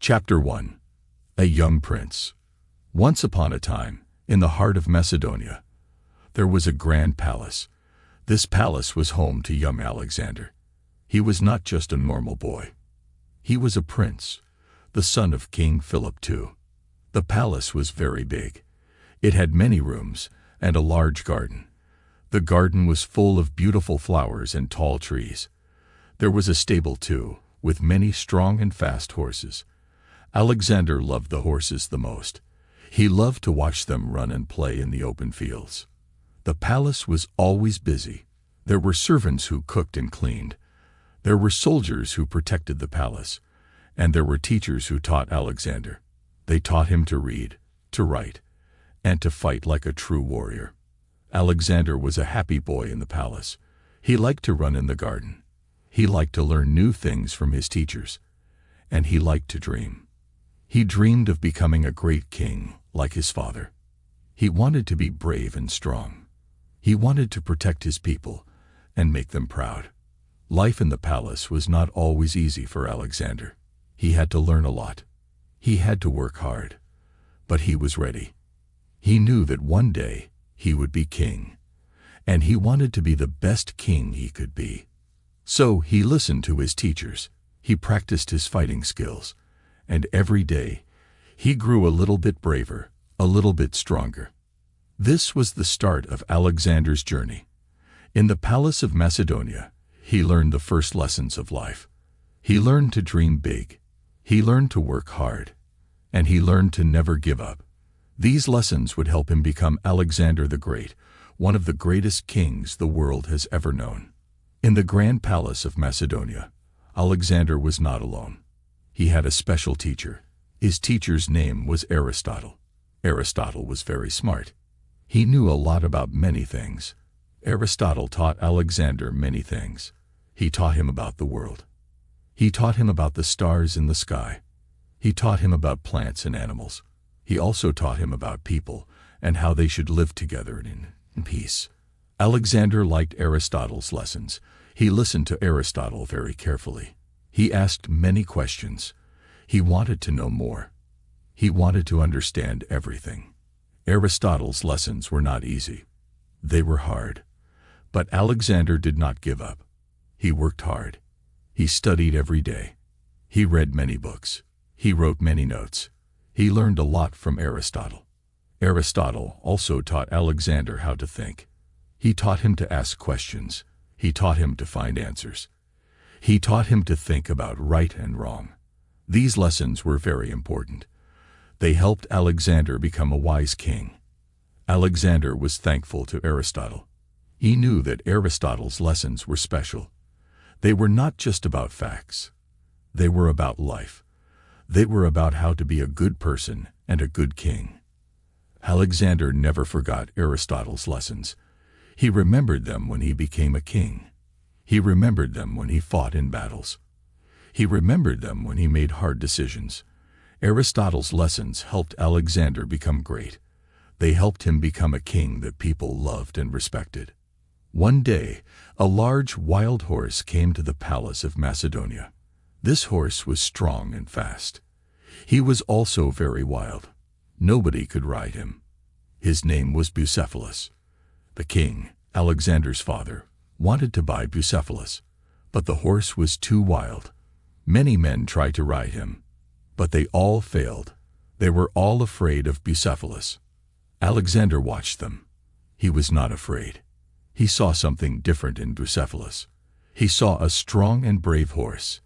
Chapter 1. A Young Prince. Once upon a time, in the heart of Macedonia, there was a grand palace. This palace was home to young Alexander. He was not just a normal boy. He was a prince, the son of King Philip II. The palace was very big. It had many rooms and a large garden. The garden was full of beautiful flowers and tall trees. There was a stable too, with many strong and fast horses. Alexander loved the horses the most. He loved to watch them run and play in the open fields. The palace was always busy. There were servants who cooked and cleaned. There were soldiers who protected the palace. And there were teachers who taught Alexander. They taught him to read, to write, and to fight like a true warrior. Alexander was a happy boy in the palace. He liked to run in the garden. He liked to learn new things from his teachers. And he liked to dream. He dreamed of becoming a great king, like his father. He wanted to be brave and strong. He wanted to protect his people and make them proud. Life in the palace was not always easy for Alexander. He had to learn a lot. He had to work hard. But he was ready. He knew that one day he would be king. And he wanted to be the best king he could be. So he listened to his teachers. He practiced his fighting skills. And every day, he grew a little bit braver, a little bit stronger. This was the start of Alexander's journey. In the palace of Macedonia, he learned the first lessons of life. He learned to dream big. He learned to work hard. And he learned to never give up. These lessons would help him become Alexander the Great, one of the greatest kings the world has ever known. In the grand palace of Macedonia, Alexander was not alone. He had a special teacher. His teacher's name was Aristotle. Aristotle was very smart. He knew a lot about many things. Aristotle taught Alexander many things. He taught him about the world. He taught him about the stars in the sky. He taught him about plants and animals. He also taught him about people and how they should live together in peace. Alexander liked Aristotle's lessons. He listened to Aristotle very carefully. He asked many questions. He wanted to know more. He wanted to understand everything. Aristotle's lessons were not easy. They were hard. But Alexander did not give up. He worked hard. He studied every day. He read many books. He wrote many notes. He learned a lot from Aristotle. Aristotle also taught Alexander how to think. He taught him to ask questions. He taught him to find answers. He taught him to think about right and wrong. These lessons were very important. They helped Alexander become a wise king. Alexander was thankful to Aristotle. He knew that Aristotle's lessons were special. They were not just about facts. They were about life. They were about how to be a good person and a good king. Alexander never forgot Aristotle's lessons. He remembered them when he became a king. He remembered them when he fought in battles. He remembered them when he made hard decisions. Aristotle's lessons helped Alexander become great. They helped him become a king that people loved and respected. One day, a large wild horse came to the palace of Macedonia. This horse was strong and fast. He was also very wild. Nobody could ride him. His name was Bucephalus. The king, Alexander's father, wanted to buy Bucephalus, but the horse was too wild. Many men tried to ride him, but they all failed. They were all afraid of Bucephalus. Alexander watched them. He was not afraid. He saw something different in Bucephalus. He saw a strong and brave horse.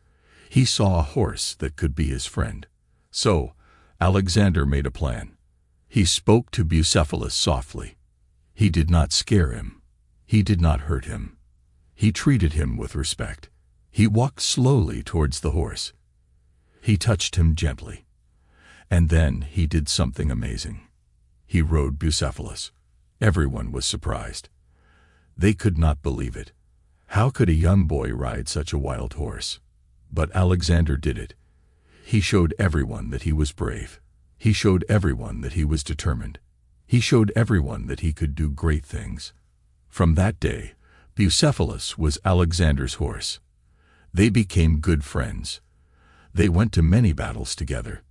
He saw a horse that could be his friend. So, Alexander made a plan. He spoke to Bucephalus softly. He did not scare him. He did not hurt him. He treated him with respect. He walked slowly towards the horse. He touched him gently. And then he did something amazing. He rode Bucephalus. Everyone was surprised. They could not believe it. How could a young boy ride such a wild horse? But Alexander did it. He showed everyone that he was brave. He showed everyone that he was determined. He showed everyone that he could do great things. From that day, Bucephalus was Alexander's horse. They became good friends. They went to many battles together.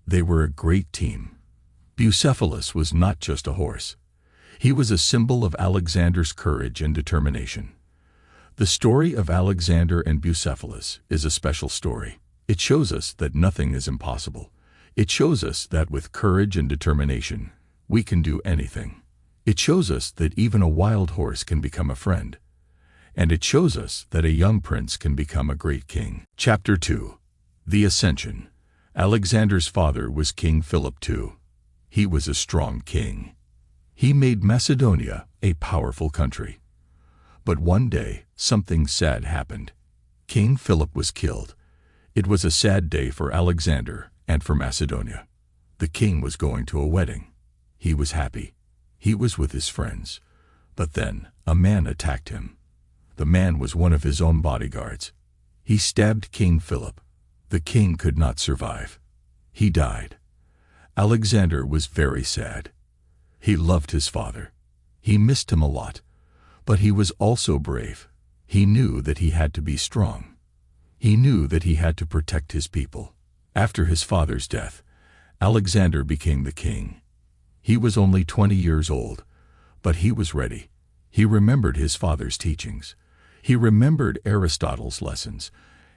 They were a great team. Bucephalus was not just a horse. He was a symbol of Alexander's courage and determination. The story of Alexander and Bucephalus is a special story. It shows us that nothing is impossible. It shows us that with courage and determination, we can do anything. It shows us that even a wild horse can become a friend. And it shows us that a young prince can become a great king. Chapter 2. The Ascension. Alexander's father was King Philip II. He was a strong king. He made Macedonia a powerful country. But one day, something sad happened. King Philip was killed. It was a sad day for Alexander and for Macedonia. The king was going to a wedding. He was happy. He was with his friends. But then, a man attacked him. The man was one of his own bodyguards. He stabbed King Philip. The king could not survive. He died. Alexander was very sad. He loved his father. He missed him a lot. But he was also brave. He knew that he had to be strong. He knew that he had to protect his people. After his father's death, Alexander became the king. He was only 20 years old, but he was ready. He remembered his father's teachings. He remembered Aristotle's lessons,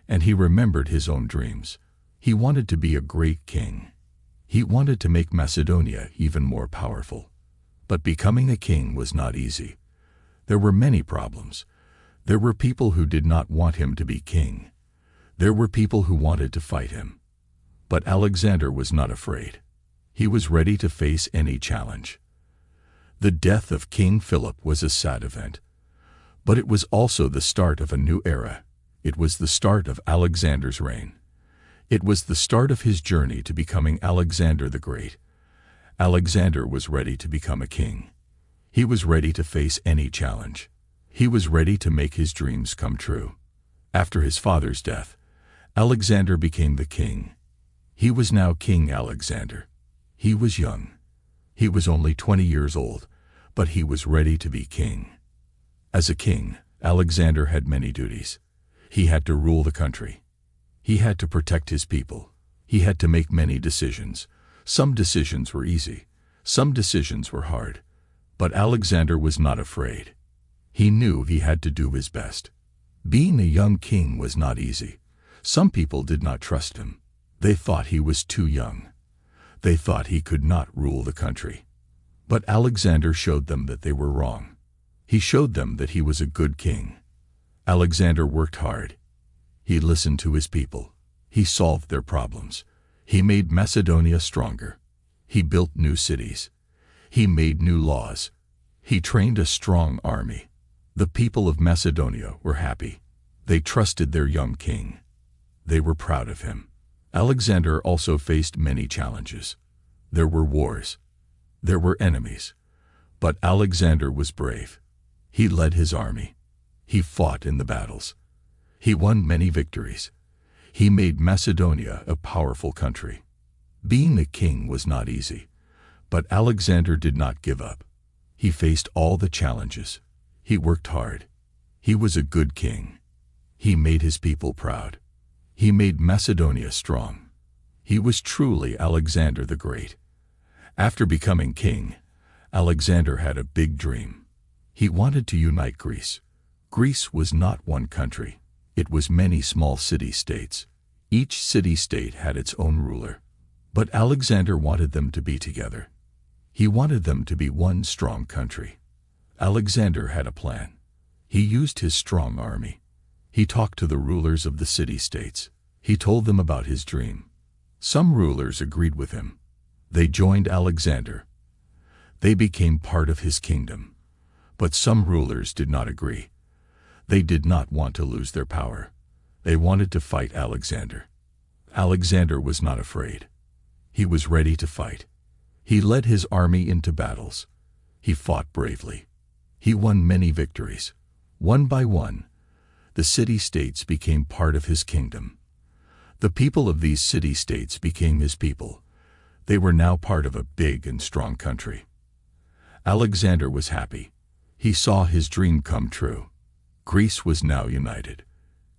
and he remembered his own dreams. He wanted to be a great king. He wanted to make Macedonia even more powerful. But becoming a king was not easy. There were many problems. There were people who did not want him to be king. There were people who wanted to fight him. But Alexander was not afraid. He was ready to face any challenge. The death of King Philip was a sad event. But it was also the start of a new era. It was the start of Alexander's reign. It was the start of his journey to becoming Alexander the Great. Alexander was ready to become a king. He was ready to face any challenge. He was ready to make his dreams come true. After his father's death, Alexander became the king. He was now King Alexander. He was young. He was only 20 years old, but he was ready to be king. As a king, Alexander had many duties. He had to rule the country. He had to protect his people. He had to make many decisions. Some decisions were easy. Some decisions were hard. But Alexander was not afraid. He knew he had to do his best. Being a young king was not easy. Some people did not trust him. They thought he was too young. They thought he could not rule the country. But Alexander showed them that they were wrong. He showed them that he was a good king. Alexander worked hard. He listened to his people. He solved their problems. He made Macedonia stronger. He built new cities. He made new laws. He trained a strong army. The people of Macedonia were happy. They trusted their young king. They were proud of him. Alexander also faced many challenges. There were wars. There were enemies. But Alexander was brave. He led his army. He fought in the battles. He won many victories. He made Macedonia a powerful country. Being a king was not easy, but Alexander did not give up. He faced all the challenges. He worked hard. He was a good king. He made his people proud. He made Macedonia strong. He was truly Alexander the Great. After becoming king, Alexander had a big dream. He wanted to unite Greece. Greece was not one country. It was many small city-states. Each city-state had its own ruler. But Alexander wanted them to be together. He wanted them to be one strong country. Alexander had a plan. He used his strong army. He talked to the rulers of the city-states. He told them about his dream. Some rulers agreed with him. They joined Alexander. They became part of his kingdom. But some rulers did not agree. They did not want to lose their power. They wanted to fight Alexander. Alexander was not afraid. He was ready to fight. He led his army into battles. He fought bravely. He won many victories. One by one, the city-states became part of his kingdom. The people of these city-states became his people. They were now part of a big and strong country. Alexander was happy. He saw his dream come true. Greece was now united.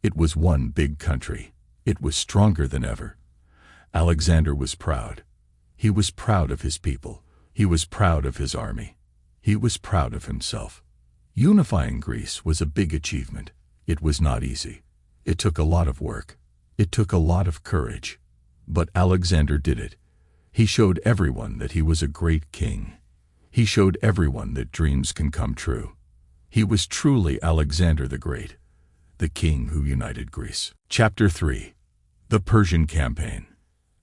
It was one big country. It was stronger than ever. Alexander was proud. He was proud of his people. He was proud of his army. He was proud of himself. Unifying Greece was a big achievement. It was not easy. It took a lot of work. It took a lot of courage. But Alexander did it. He showed everyone that he was a great king. He showed everyone that dreams can come true. He was truly Alexander the Great, the king who united Greece. Chapter 3. The Persian Campaign.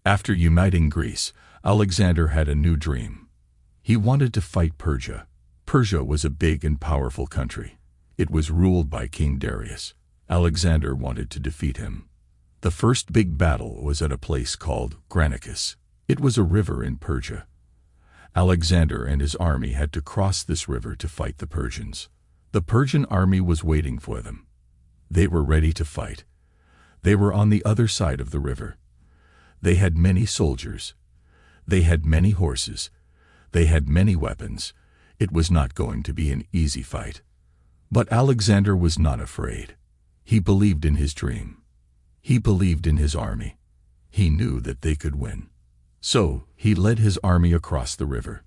After uniting Greece, Alexander had a new dream. He wanted to fight Persia. Persia was a big and powerful country. It was ruled by King Darius. Alexander wanted to defeat him. The first big battle was at a place called Granicus. It was a river in Persia. Alexander and his army had to cross this river to fight the Persians. The Persian army was waiting for them. They were ready to fight. They were on the other side of the river. They had many soldiers. They had many horses. They had many weapons. It was not going to be an easy fight. But Alexander was not afraid. He believed in his dream. He believed in his army. He knew that they could win. So, he led his army across the river.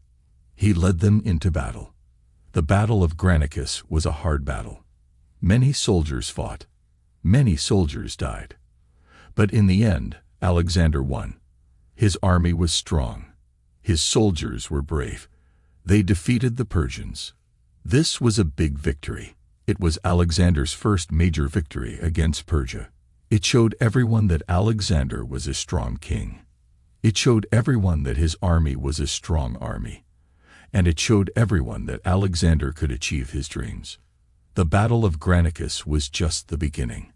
He led them into battle. The Battle of Granicus was a hard battle. Many soldiers fought. Many soldiers died. But in the end, Alexander won. His army was strong. His soldiers were brave. They defeated the Persians. This was a big victory. It was Alexander's first major victory against Persia. It showed everyone that Alexander was a strong king. It showed everyone that his army was a strong army. And it showed everyone that Alexander could achieve his dreams. The Battle of Granicus was just the beginning.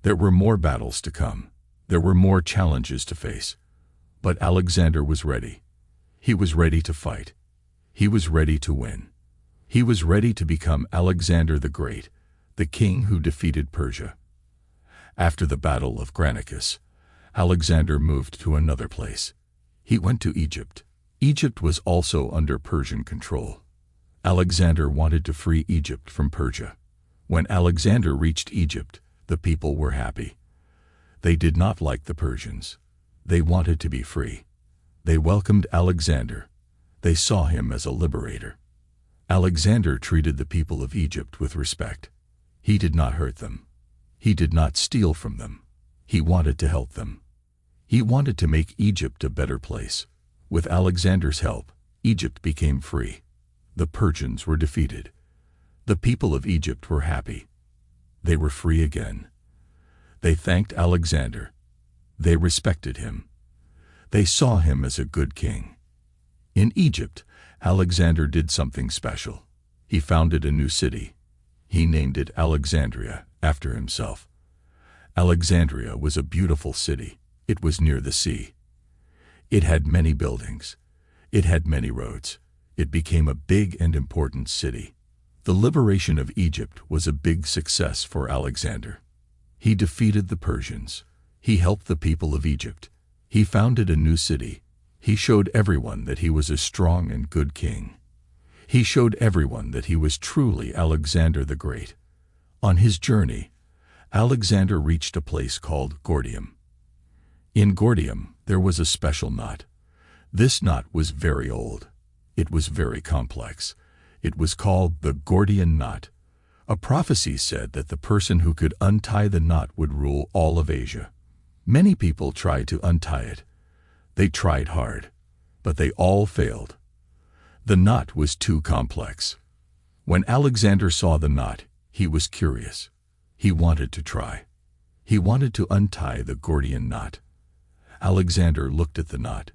There were more battles to come. There were more challenges to face. But Alexander was ready. He was ready to fight. He was ready to win. He was ready to become Alexander the Great, the king who defeated Persia. After the Battle of Granicus, Alexander moved to another place. He went to Egypt. Egypt was also under Persian control. Alexander wanted to free Egypt from Persia. When Alexander reached Egypt, the people were happy. They did not like the Persians. They wanted to be free. They welcomed Alexander. They saw him as a liberator. Alexander treated the people of Egypt with respect. He did not hurt them. He did not steal from them. He wanted to help them. He wanted to make Egypt a better place. With Alexander's help, Egypt became free. The Persians were defeated. The people of Egypt were happy. They were free again. They thanked Alexander. They respected him. They saw him as a good king. In Egypt, Alexander did something special. He founded a new city. He named it Alexandria, after himself. Alexandria was a beautiful city. It was near the sea. It had many buildings. It had many roads. It became a big and important city. The liberation of Egypt was a big success for Alexander. He defeated the Persians. He helped the people of Egypt. He founded a new city. He showed everyone that he was a strong and good king. He showed everyone that he was truly Alexander the Great. On his journey, Alexander reached a place called Gordium. In Gordium, there was a special knot. This knot was very old. It was very complex. It was called the Gordian knot. A prophecy said that the person who could untie the knot would rule all of Asia. Many people tried to untie it. They tried hard, but they all failed. The knot was too complex. When Alexander saw the knot, he was curious. He wanted to try. He wanted to untie the Gordian knot. Alexander looked at the knot.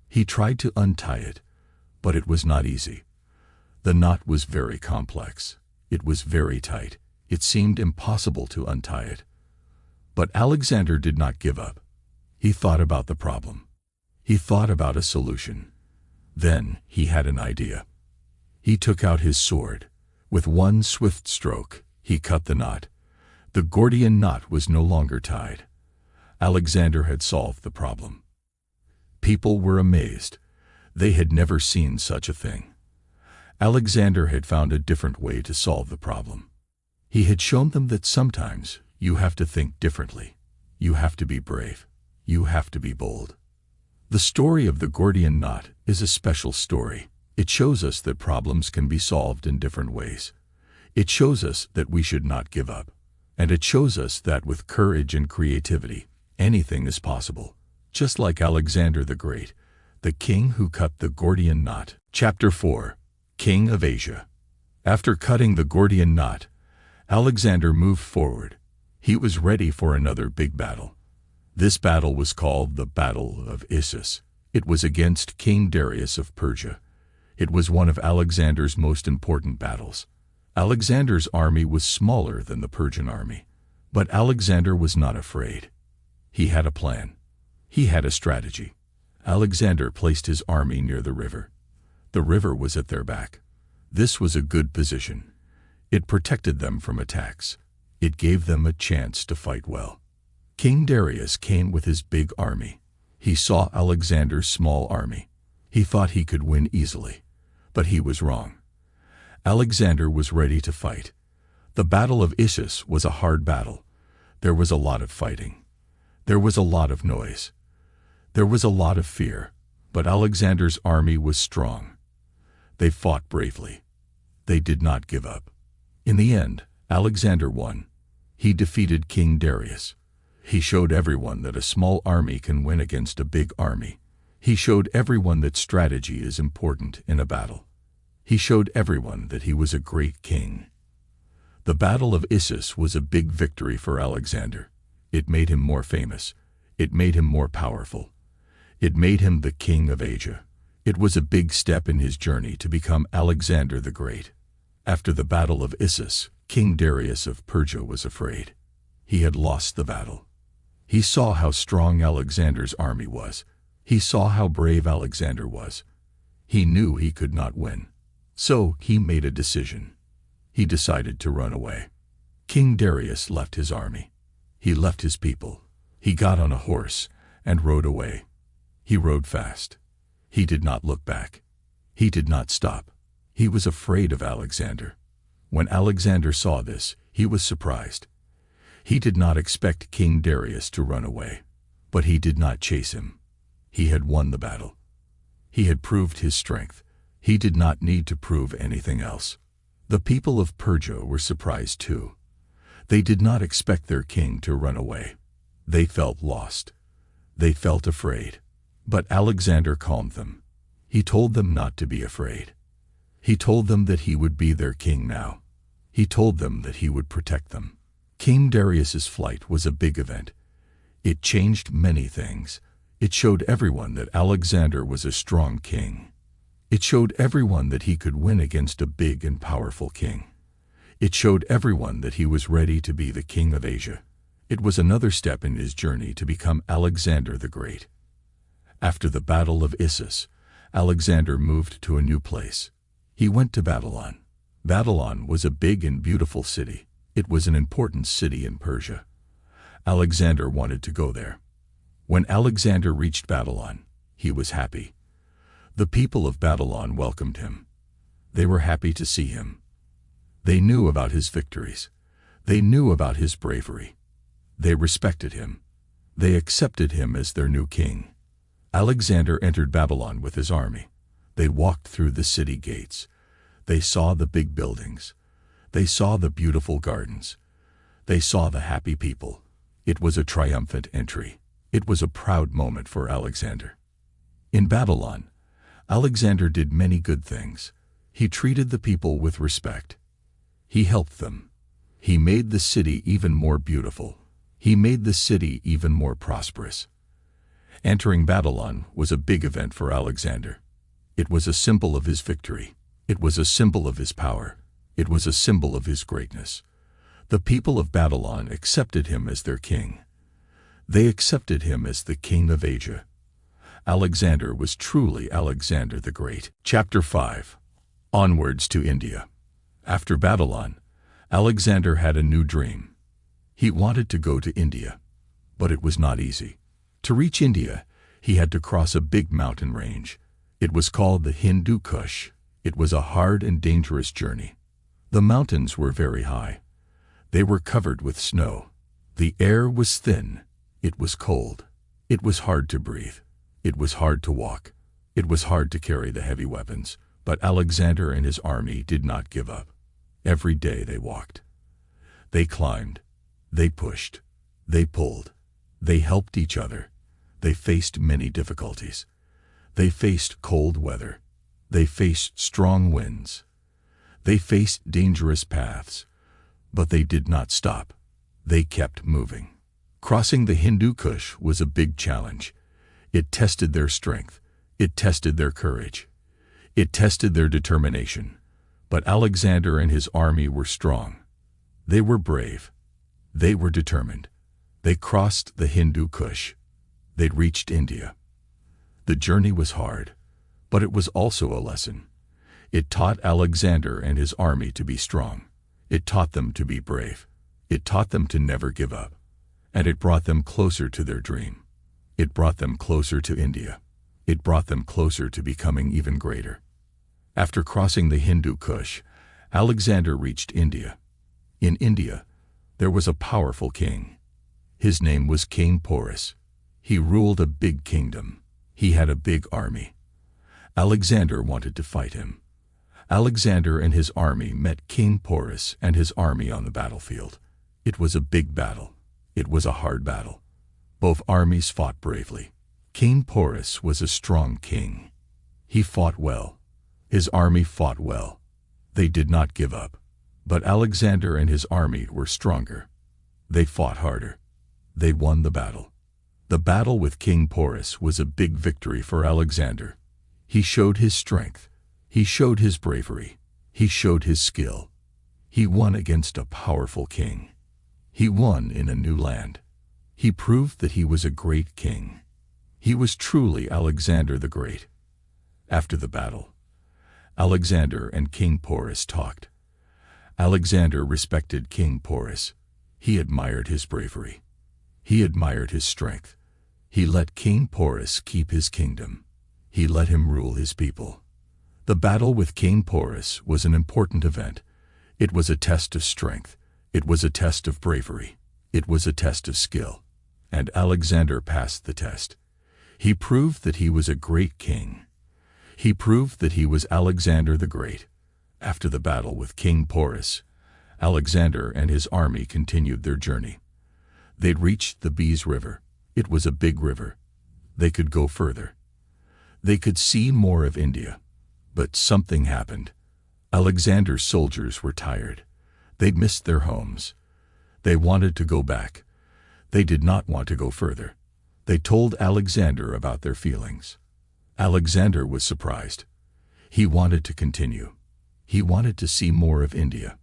He tried to untie it, but it was not easy. The knot was very complex. It was very tight. It seemed impossible to untie it. But Alexander did not give up. He thought about the problem. He thought about a solution. Then he had an idea. He took out his sword. With one swift stroke, he cut the knot. The Gordian knot was no longer tied. Alexander had solved the problem. People were amazed. They had never seen such a thing. Alexander had found a different way to solve the problem. He had shown them that sometimes you have to think differently. You have to be brave. You have to be bold. The story of the Gordian knot is a special story. It shows us that problems can be solved in different ways. It shows us that we should not give up. And it shows us that with courage and creativity, anything is possible. Just like Alexander the Great, the king who cut the Gordian knot. Chapter 4. King of Asia. After cutting the Gordian knot, Alexander moved forward. He was ready for another big battle. This battle was called the Battle of Issus. It was against King Darius of Persia. It was one of Alexander's most important battles. Alexander's army was smaller than the Persian army, but Alexander was not afraid. He had a plan. He had a strategy. Alexander placed his army near the river. The river was at their back. This was a good position. It protected them from attacks. It gave them a chance to fight well. King Darius came with his big army. He saw Alexander's small army. He thought he could win easily, but he was wrong. Alexander was ready to fight. The Battle of Issus was a hard battle. There was a lot of fighting. There was a lot of noise. There was a lot of fear, but Alexander's army was strong. They fought bravely. They did not give up. In the end, Alexander won. He defeated King Darius. He showed everyone that a small army can win against a big army. He showed everyone that strategy is important in a battle. He showed everyone that he was a great king. The Battle of Issus was a big victory for Alexander. It made him more famous. It made him more powerful. It made him the king of Asia. It was a big step in his journey to become Alexander the Great. After the Battle of Issus, King Darius of Persia was afraid. He had lost the battle. He saw how strong Alexander's army was. He saw how brave Alexander was. He knew he could not win. So he made a decision. He decided to run away. King Darius left his army. He left his people. He got on a horse and rode away. He rode fast. He did not look back. He did not stop. He was afraid of Alexander. When Alexander saw this, he was surprised. He did not expect King Darius to run away, but he did not chase him. He had won the battle. He had proved his strength. He did not need to prove anything else. The people of Persia were surprised too. They did not expect their king to run away. They felt lost. They felt afraid. But Alexander calmed them. He told them not to be afraid. He told them that he would be their king now. He told them that he would protect them. King Darius's flight was a big event. It changed many things. It showed everyone that Alexander was a strong king. It showed everyone that he could win against a big and powerful king. It showed everyone that he was ready to be the king of Asia. It was another step in his journey to become Alexander the Great. After the Battle of Issus, Alexander moved to a new place. He went to Babylon. Babylon was a big and beautiful city. It was an important city in Persia. Alexander wanted to go there. When Alexander reached Babylon, he was happy. The people of Babylon welcomed him. They were happy to see him. They knew about his victories. They knew about his bravery. They respected him. They accepted him as their new king. Alexander entered Babylon with his army. They walked through the city gates. They saw the big buildings. They saw the beautiful gardens. They saw the happy people. It was a triumphant entry. It was a proud moment for Alexander. In Babylon, Alexander did many good things. He treated the people with respect. He helped them. He made the city even more beautiful. He made the city even more prosperous. Entering Babylon was a big event for Alexander. It was a symbol of his victory. It was a symbol of his power. It was a symbol of his greatness. The people of Babylon accepted him as their king. They accepted him as the king of Asia. Alexander was truly Alexander the Great. Chapter 5. Onwards to India. After Babylon, Alexander had a new dream. He wanted to go to India, but it was not easy. To reach India, he had to cross a big mountain range. It was called the Hindu Kush. It was a hard and dangerous journey. The mountains were very high. They were covered with snow. The air was thin. It was cold. It was hard to breathe. It was hard to walk. It was hard to carry the heavy weapons, but Alexander and his army did not give up. Every day they walked. They climbed. They pushed. They pulled. They helped each other. They faced many difficulties. They faced cold weather. They faced strong winds. They faced dangerous paths. But they did not stop. They kept moving. Crossing the Hindu Kush was a big challenge. It tested their strength. It tested their courage. It tested their determination. But Alexander and his army were strong. They were brave. They were determined. They crossed the Hindu Kush. They'd reached India. The journey was hard, but it was also a lesson. It taught Alexander and his army to be strong. It taught them to be brave. It taught them to never give up. And it brought them closer to their dream. It brought them closer to India. It brought them closer to becoming even greater. After crossing the Hindu Kush, Alexander reached India. In India, there was a powerful king. His name was King Porus. He ruled a big kingdom. He had a big army. Alexander wanted to fight him. Alexander and his army met King Porus and his army on the battlefield. It was a big battle. It was a hard battle. Both armies fought bravely. King Porus was a strong king. He fought well. His army fought well. They did not give up. But Alexander and his army were stronger. They fought harder. They won the battle. The battle with King Porus was a big victory for Alexander. He showed his strength. He showed his bravery. He showed his skill. He won against a powerful king. He won in a new land. He proved that he was a great king. He was truly Alexander the Great. After the battle, Alexander and King Porus talked. Alexander respected King Porus. He admired his bravery. He admired his strength. He let King Porus keep his kingdom. He let him rule his people. The battle with King Porus was an important event. It was a test of strength. It was a test of bravery. It was a test of skill. And Alexander passed the test. He proved that he was a great king. He proved that he was Alexander the Great. After the battle with King Porus, Alexander and his army continued their journey. They'd reached the Beas River. It was a big river. They could go further. They could see more of India. But something happened. Alexander's soldiers were tired. They'd missed their homes. They wanted to go back. They did not want to go further. They told Alexander about their feelings. Alexander was surprised. He wanted to continue. He wanted to see more of India.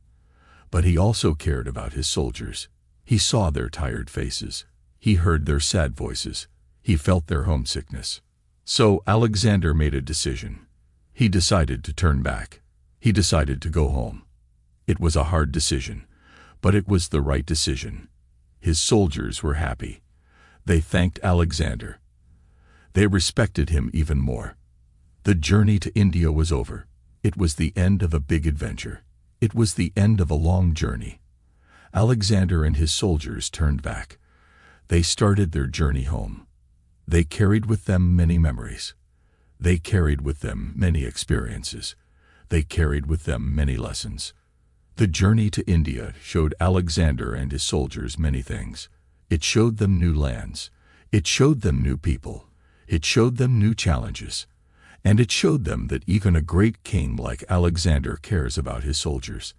But he also cared about his soldiers. He saw their tired faces. He heard their sad voices. He felt their homesickness. So Alexander made a decision. He decided to turn back. He decided to go home. It was a hard decision, but it was the right decision. His soldiers were happy. They thanked Alexander. They respected him even more. The journey to India was over. It was the end of a big adventure. It was the end of a long journey. Alexander and his soldiers turned back. They started their journey home. They carried with them many memories. They carried with them many experiences. They carried with them many lessons. The journey to India showed Alexander and his soldiers many things. It showed them new lands. It showed them new people. It showed them new challenges. And it showed them that even a great king like Alexander cares about his soldiers.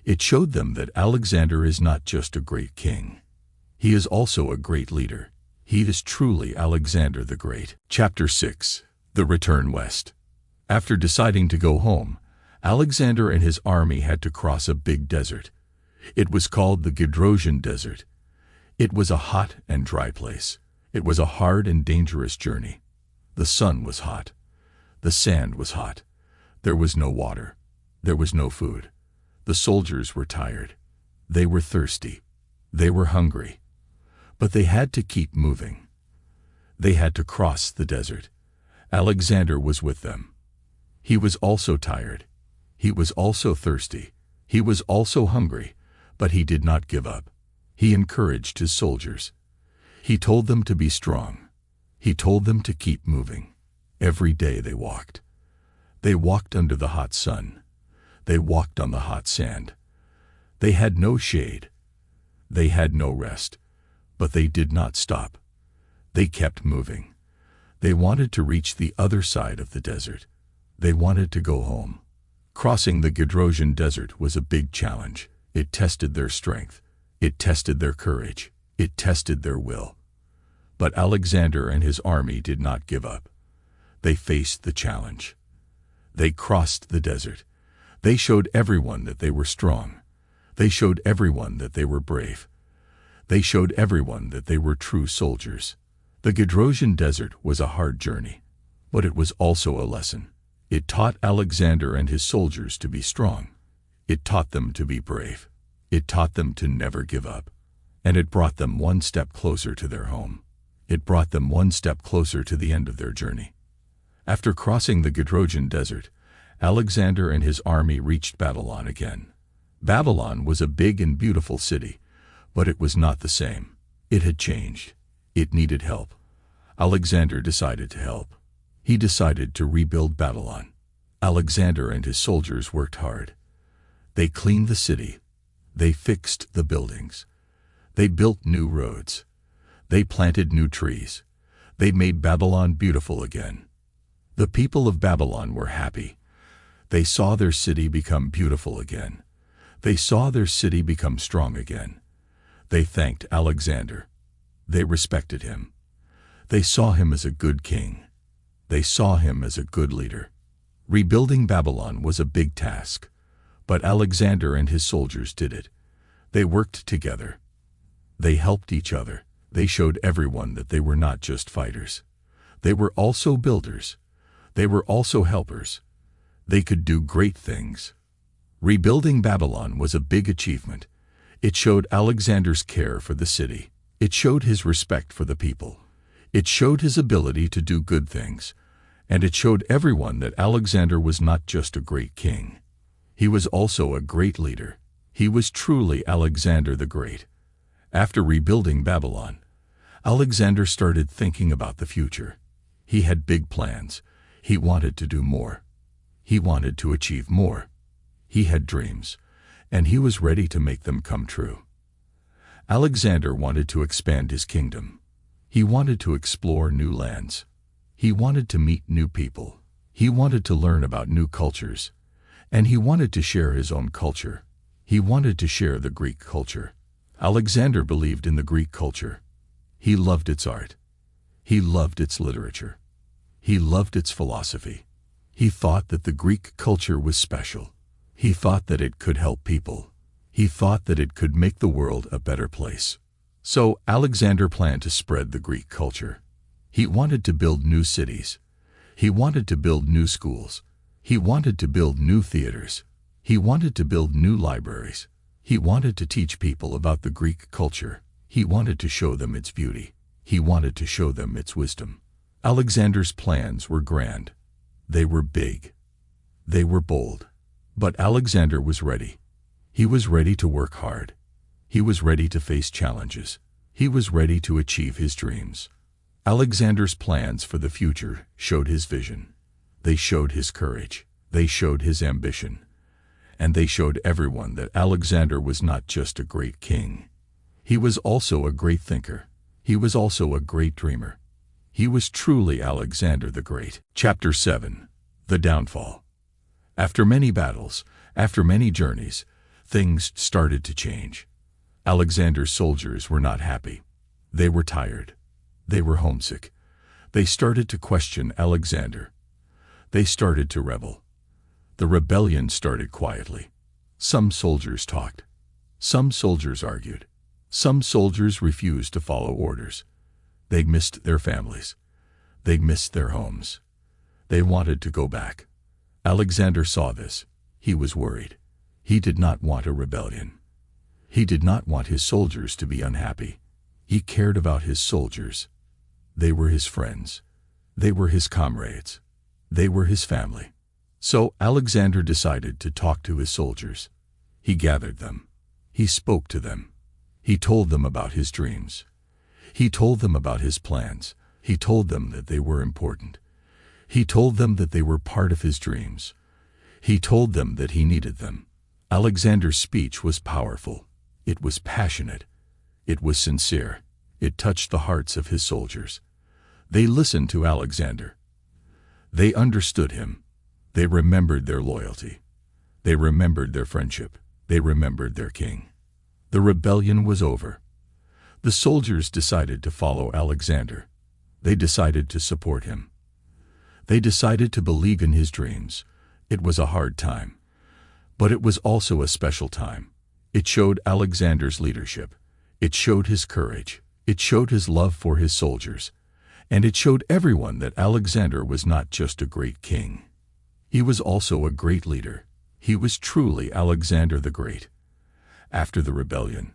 It showed them that Alexander is not just a great king. He is also a great leader. He is truly Alexander the Great. Chapter 6. The Return West. After deciding to go home, Alexander and his army had to cross a big desert. It was called the Gedrosian Desert. It was a hot and dry place. It was a hard and dangerous journey. The sun was hot. The sand was hot. There was no water. There was no food. The soldiers were tired. They were thirsty. They were hungry. But they had to keep moving. They had to cross the desert. Alexander was with them. He was also tired. He was also thirsty. He was also hungry, but he did not give up. He encouraged his soldiers. He told them to be strong. He told them to keep moving. Every day they walked. They walked under the hot sun. They walked on the hot sand. They had no shade. They had no rest. But they did not stop. They kept moving. They wanted to reach the other side of the desert. They wanted to go home. Crossing the Gedrosian desert was a big challenge. It tested their strength. It tested their courage. It tested their will. But Alexander and his army did not give up. They faced the challenge. They crossed the desert. They showed everyone that they were strong. They showed everyone that they were brave. They showed everyone that they were true soldiers. The Gedrosian desert was a hard journey, but it was also a lesson. It taught Alexander and his soldiers to be strong. It taught them to be brave. It taught them to never give up. And it brought them one step closer to their home. It brought them one step closer to the end of their journey. After crossing the Gedrosian desert, Alexander and his army reached Babylon again. Babylon was a big and beautiful city, but it was not the same. It had changed. It needed help. Alexander decided to help. He decided to rebuild Babylon. Alexander and his soldiers worked hard. They cleaned the city. They fixed the buildings. They built new roads. They planted new trees. They made Babylon beautiful again. The people of Babylon were happy. They saw their city become beautiful again. They saw their city become strong again. They thanked Alexander. They respected him. They saw him as a good king. They saw him as a good leader. Rebuilding Babylon was a big task, but Alexander and his soldiers did it. They worked together. They helped each other. They showed everyone that they were not just fighters. They were also builders. They were also helpers. They could do great things. Rebuilding Babylon was a big achievement. It showed Alexander's care for the city. It showed his respect for the people. It showed his ability to do good things. And it showed everyone that Alexander was not just a great king. He was also a great leader. He was truly Alexander the Great. After rebuilding Babylon, Alexander started thinking about the future. He had big plans. He wanted to do more. He wanted to achieve more. He had dreams, and he was ready to make them come true. Alexander wanted to expand his kingdom. He wanted to explore new lands. He wanted to meet new people. He wanted to learn about new cultures. And he wanted to share his own culture. He wanted to share the Greek culture. Alexander believed in the Greek culture. He loved its art. He loved its literature. He loved its philosophy. He thought that the Greek culture was special. He thought that it could help people. He thought that it could make the world a better place. So Alexander planned to spread the Greek culture. He wanted to build new cities. He wanted to build new schools. He wanted to build new theaters. He wanted to build new libraries. He wanted to teach people about the Greek culture. He wanted to show them its beauty. He wanted to show them its wisdom. Alexander's plans were grand. They were big. They were bold. But Alexander was ready. He was ready to work hard. He was ready to face challenges. He was ready to achieve his dreams. Alexander's plans for the future showed his vision. They showed his courage. They showed his ambition. And they showed everyone that Alexander was not just a great king. He was also a great thinker. He was also a great dreamer. He was truly Alexander the Great. Chapter 7. The Downfall. After many battles, after many journeys, things started to change. Alexander's soldiers were not happy. They were tired. They were homesick. They started to question Alexander. They started to rebel. The rebellion started quietly. Some soldiers talked. Some soldiers argued. Some soldiers refused to follow orders. They missed their families. They missed their homes. They wanted to go back. Alexander saw this. He was worried. He did not want a rebellion. He did not want his soldiers to be unhappy. He cared about his soldiers. They were his friends. They were his comrades. They were his family. So Alexander decided to talk to his soldiers. He gathered them. He spoke to them. He told them about his dreams. He told them about his plans. He told them that they were important. He told them that they were part of his dreams. He told them that he needed them. Alexander's speech was powerful. It was passionate. It was sincere. It touched the hearts of his soldiers. They listened to Alexander. They understood him. They remembered their loyalty. They remembered their friendship. They remembered their king. The rebellion was over. The soldiers decided to follow Alexander. They decided to support him. They decided to believe in his dreams. It was a hard time, but it was also a special time. It showed Alexander's leadership. It showed his courage. It showed his love for his soldiers. And it showed everyone that Alexander was not just a great king. He was also a great leader. He was truly Alexander the Great. After the rebellion,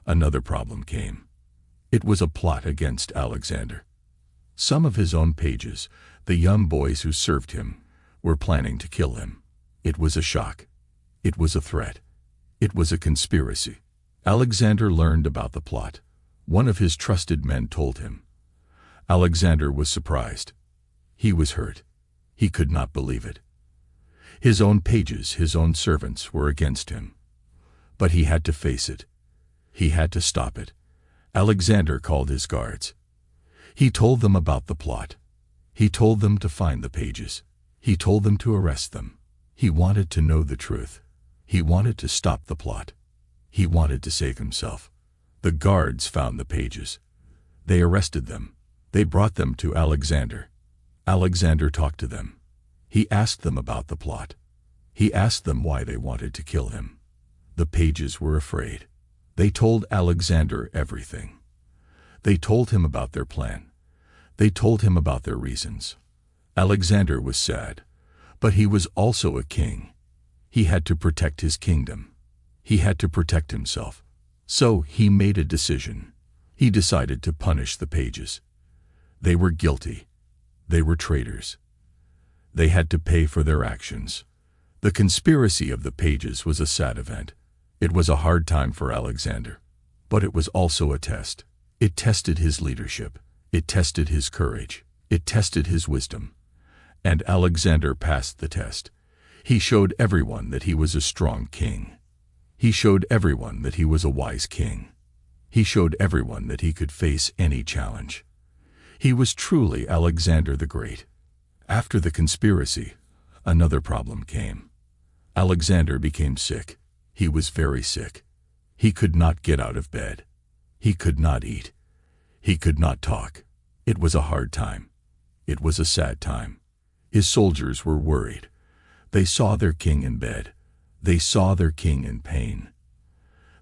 another problem came. It was a plot against Alexander. Some of his own pages, the young boys who served him, were planning to kill him. It was a shock. It was a threat. It was a conspiracy. Alexander learned about the plot. One of his trusted men told him. Alexander was surprised. He was hurt. He could not believe it. His own pages, his own servants were against him. But he had to face it. He had to stop it. Alexander called his guards. He told them about the plot. He told them to find the pages. He told them to arrest them. He wanted to know the truth. He wanted to stop the plot. He wanted to save himself. The guards found the pages. They arrested them. They brought them to Alexander. Alexander talked to them. He asked them about the plot. He asked them why they wanted to kill him. The pages were afraid. They told Alexander everything. They told him about their plan. They told him about their reasons. Alexander was sad, but he was also a king. He had to protect his kingdom. He had to protect himself. So he made a decision. He decided to punish the pages. They were guilty. They were traitors. They had to pay for their actions. The conspiracy of the pages was a sad event. It was a hard time for Alexander, but it was also a test. It tested his leadership. It tested his courage. It tested his wisdom. And Alexander passed the test. He showed everyone that he was a strong king. He showed everyone that he was a wise king. He showed everyone that he could face any challenge. He was truly Alexander the Great. After the conspiracy, another problem came. Alexander became sick. He was very sick. He could not get out of bed. He could not eat. He could not talk. It was a hard time. It was a sad time. His soldiers were worried. They saw their king in bed. They saw their king in pain.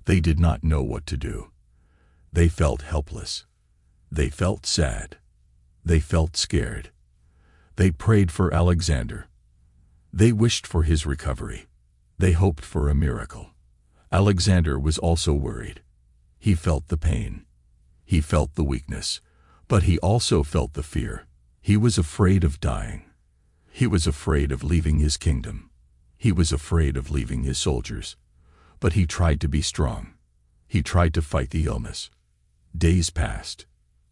They did not know what to do. They felt helpless. They felt sad. They felt scared. They prayed for Alexander. They wished for his recovery. They hoped for a miracle. Alexander was also worried. He felt the pain. He felt the weakness. But he also felt the fear. He was afraid of dying. He was afraid of leaving his kingdom. He was afraid of leaving his soldiers. But he tried to be strong. He tried to fight the illness. Days passed.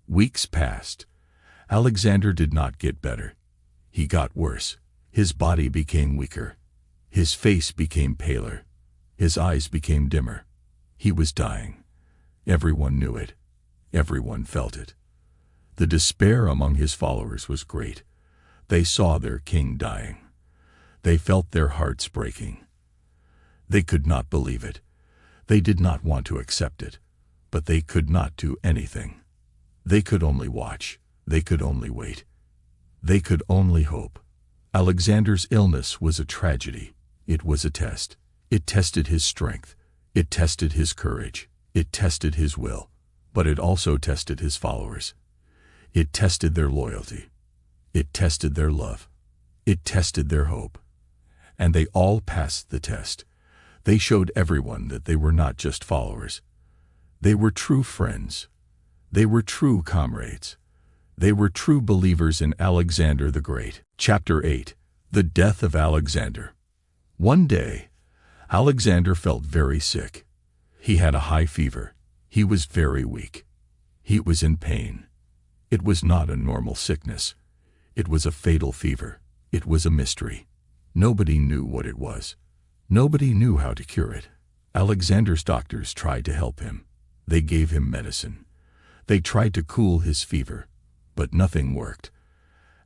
Weeks passed. Alexander did not get better. He got worse. His body became weaker. His face became paler. His eyes became dimmer. He was dying. Everyone knew it. Everyone felt it. The despair among his followers was great. They saw their king dying. They felt their hearts breaking. They could not believe it. They did not want to accept it. But they could not do anything. They could only watch. They could only wait. They could only hope. Alexander's illness was a tragedy. It was a test. It tested his strength. It tested his courage. It tested his will. But it also tested his followers. It tested their loyalty. It tested their love. It tested their hope. And they all passed the test. They showed everyone that they were not just followers. They were true friends. They were true comrades. They were true believers in Alexander the Great. Chapter 8. The Death of Alexander. One day, Alexander felt very sick. He had a high fever. He was very weak. He was in pain. It was not a normal sickness. It was a fatal fever. It was a mystery. Nobody knew what it was. Nobody knew how to cure it. Alexander's doctors tried to help him. They gave him medicine. They tried to cool his fever, but nothing worked.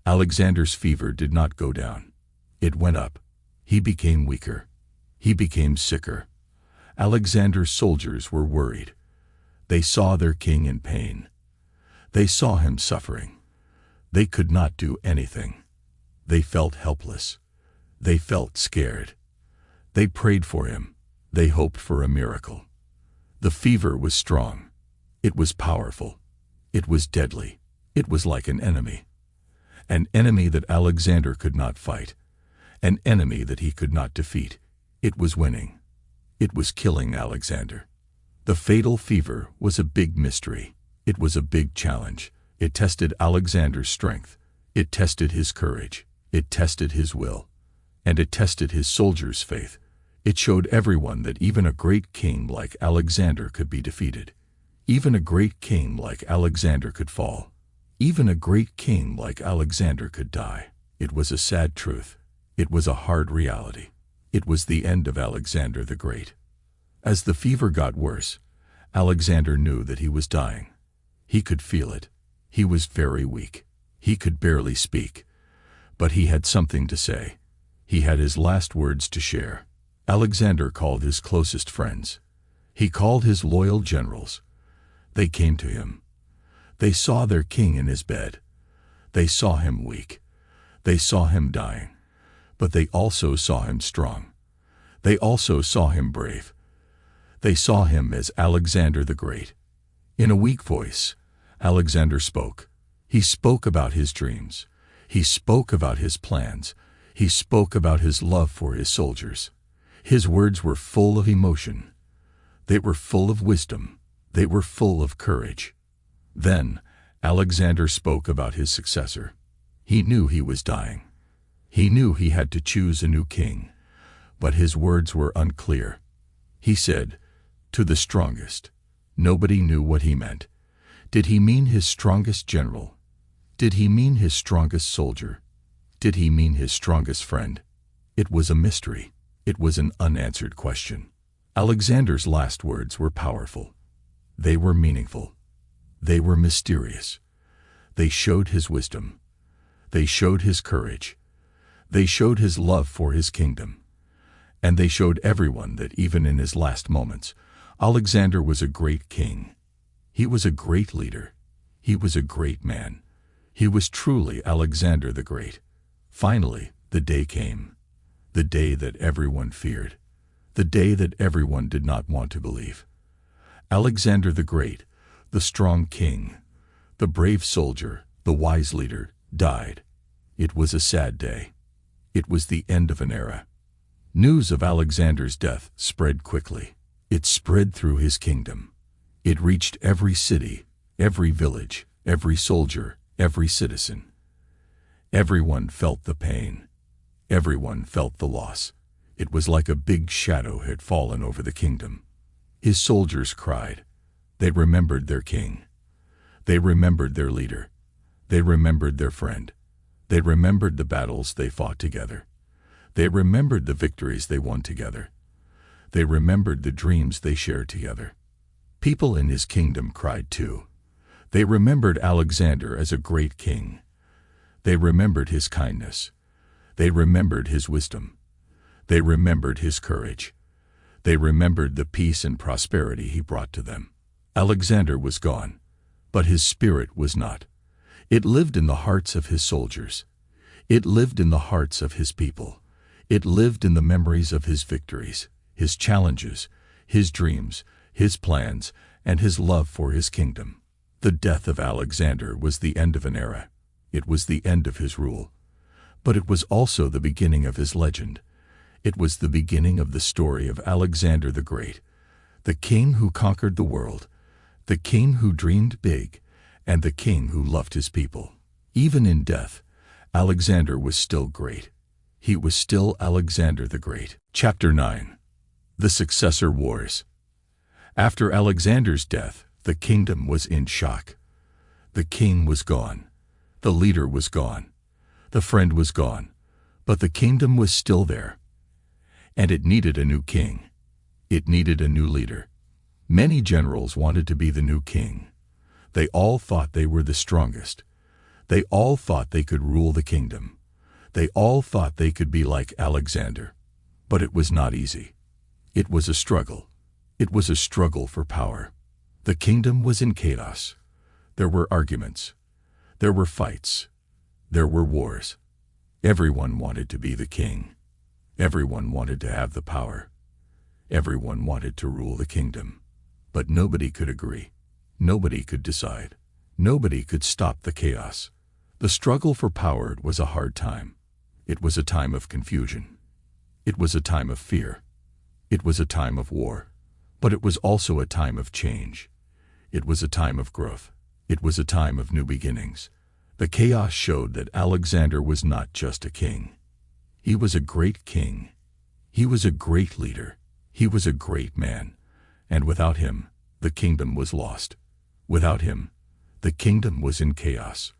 Alexander's fever did not go down. It went up. He became weaker. He became sicker. Alexander's soldiers were worried. They saw their king in pain. They saw him suffering. They could not do anything. They felt helpless. They felt scared. They prayed for him. They hoped for a miracle. The fever was strong. It was powerful. It was deadly. It was like an enemy. An enemy that Alexander could not fight. An enemy that he could not defeat. It was winning. It was killing Alexander. The fatal fever was a big mystery. It was a big challenge. It tested Alexander's strength. It tested his courage. It tested his will. And it tested his soldiers' faith. It showed everyone that even a great king like Alexander could be defeated. Even a great king like Alexander could fall. Even a great king like Alexander could die. It was a sad truth. It was a hard reality. It was the end of Alexander the Great. As the fever got worse, Alexander knew that he was dying. He could feel it. He was very weak. He could barely speak. But he had something to say. He had his last words to share. Alexander called his closest friends. He called his loyal generals. They came to him. They saw their king in his bed. They saw him weak. They saw him dying. But they also saw him strong. They also saw him brave. They saw him as Alexander the Great. In a weak voice, Alexander spoke. He spoke about his dreams. He spoke about his plans. He spoke about his love for his soldiers. His words were full of emotion. They were full of wisdom. They were full of courage. Then Alexander spoke about his successor. He knew he was dying. He knew he had to choose a new king, but his words were unclear. He said, "To the strongest." Nobody knew what he meant. Did he mean his strongest general? Did he mean his strongest soldier? Did he mean his strongest friend? It was a mystery. It was an unanswered question. Alexander's last words were powerful. They were meaningful. They were mysterious. They showed his wisdom. They showed his courage. They showed his love for his kingdom. And they showed everyone that even in his last moments, Alexander was a great king. He was a great leader. He was a great man. He was truly Alexander the Great. Finally, the day came. The day that everyone feared. The day that everyone did not want to believe. Alexander the Great, the strong king, the brave soldier, the wise leader, died. It was a sad day. It was the end of an era. News of Alexander's death spread quickly. It spread through his kingdom. It reached every city, every village, every soldier, every citizen. Everyone felt the pain. Everyone felt the loss. It was like a big shadow had fallen over the kingdom. His soldiers cried. They remembered their king. They remembered their leader. They remembered their friend. They remembered the battles they fought together. They remembered the victories they won together. They remembered the dreams they shared together. People in his kingdom cried too. They remembered Alexander as a great king. They remembered his kindness. They remembered his wisdom. They remembered his courage. They remembered the peace and prosperity he brought to them. Alexander was gone, but his spirit was not. It lived in the hearts of his soldiers. It lived in the hearts of his people. It lived in the memories of his victories, his challenges, his dreams, his plans, and his love for his kingdom. The death of Alexander was the end of an era. It was the end of his rule. But it was also the beginning of his legend. It was the beginning of the story of Alexander the Great, the king who conquered the world, the king who dreamed big, and the king who loved his people. Even in death, Alexander was still great. He was still Alexander the Great. Chapter 9. The Successor Wars. After Alexander's death, The kingdom was in shock. The king was gone. The leader was gone. The friend was gone. But the kingdom was still there. And it needed a new king. It needed a new leader. Many generals wanted to be the new king. They all thought they were the strongest. They all thought they could rule the kingdom. They all thought they could be like Alexander. But it was not easy. It was a struggle. It was a struggle for power. The kingdom was in chaos. There were arguments. There were fights. There were wars. Everyone wanted to be the king. Everyone wanted to have the power. Everyone wanted to rule the kingdom. But nobody could agree. Nobody could decide. Nobody could stop the chaos. The struggle for power was a hard time. It was a time of confusion. It was a time of fear. It was a time of war. But it was also a time of change. It was a time of growth. It was a time of new beginnings. The chaos showed that Alexander was not just a king. He was a great king. He was a great leader. He was a great man. And without him, the kingdom was lost. Without him, the kingdom was in chaos.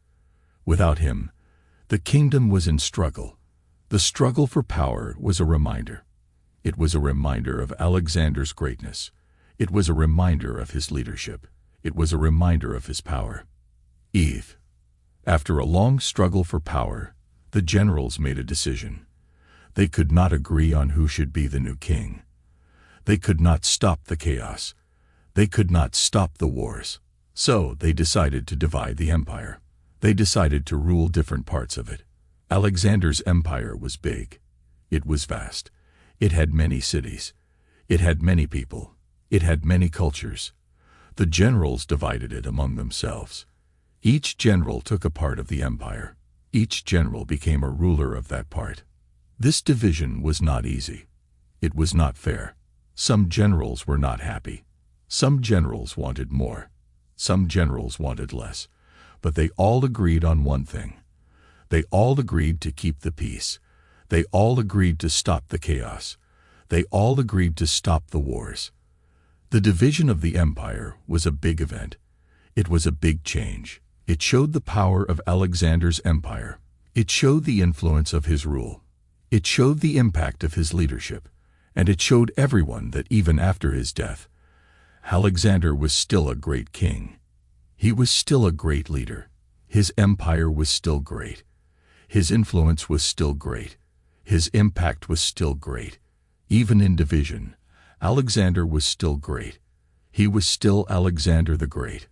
Without him, the kingdom was in struggle. The struggle for power was a reminder. It was a reminder of Alexander's greatness. It was a reminder of his leadership. It was a reminder of his power. Eve. After a long struggle for power, the generals made a decision. They could not agree on who should be the new king. They could not stop the chaos. They could not stop the wars. So they decided to divide the empire. They decided to rule different parts of it. Alexander's empire was big. It was vast. It had many cities. It had many people. It had many cultures. The generals divided it among themselves. Each general took a part of the empire. Each general became a ruler of that part. This division was not easy. It was not fair. Some generals were not happy. Some generals wanted more. Some generals wanted less. But they all agreed on one thing. They all agreed to keep the peace. They all agreed to stop the chaos. They all agreed to stop the wars. The division of the empire was a big event. It was a big change. It showed the power of Alexander's empire. It showed the influence of his rule. It showed the impact of his leadership. And it showed everyone that even after his death, Alexander was still a great king. He was still a great leader. His empire was still great. His influence was still great. His impact was still great. Even in division, Alexander was still great. He was still Alexander the Great.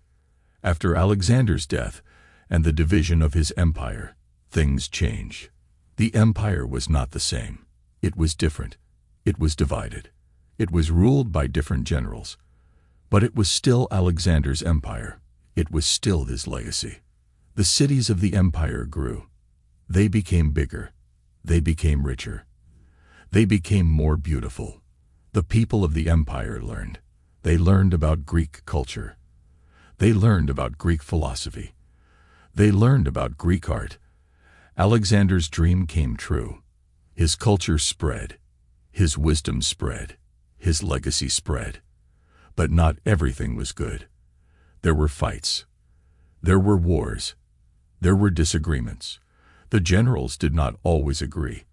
After Alexander's death and the division of his empire, things changed. The empire was not the same. It was different. It was divided. It was ruled by different generals. But it was still Alexander's empire. It was still his legacy. The cities of the empire grew. They became bigger. They became richer. They became more beautiful. The people of the empire learned. They learned about Greek culture. They learned about Greek philosophy. They learned about Greek art. Alexander's dream came true. His culture spread. His wisdom spread. His legacy spread. But not everything was good. There were fights. There were wars. There were disagreements. The generals did not always agree.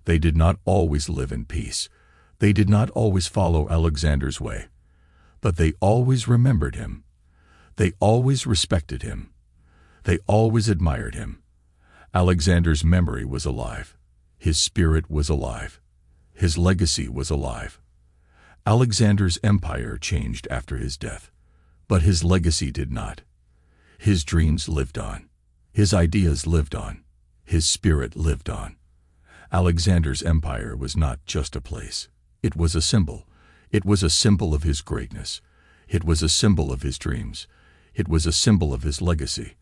They did not always live in peace. They did not always follow Alexander's way. But they always remembered him. They always respected him. They always admired him. Alexander's memory was alive. His spirit was alive. His legacy was alive. Alexander's empire changed after his death, but his legacy did not. His dreams lived on. His ideas lived on. His spirit lived on. Alexander's empire was not just a place. It was a symbol. It was a symbol of his greatness. It was a symbol of his dreams. It was a symbol of his legacy.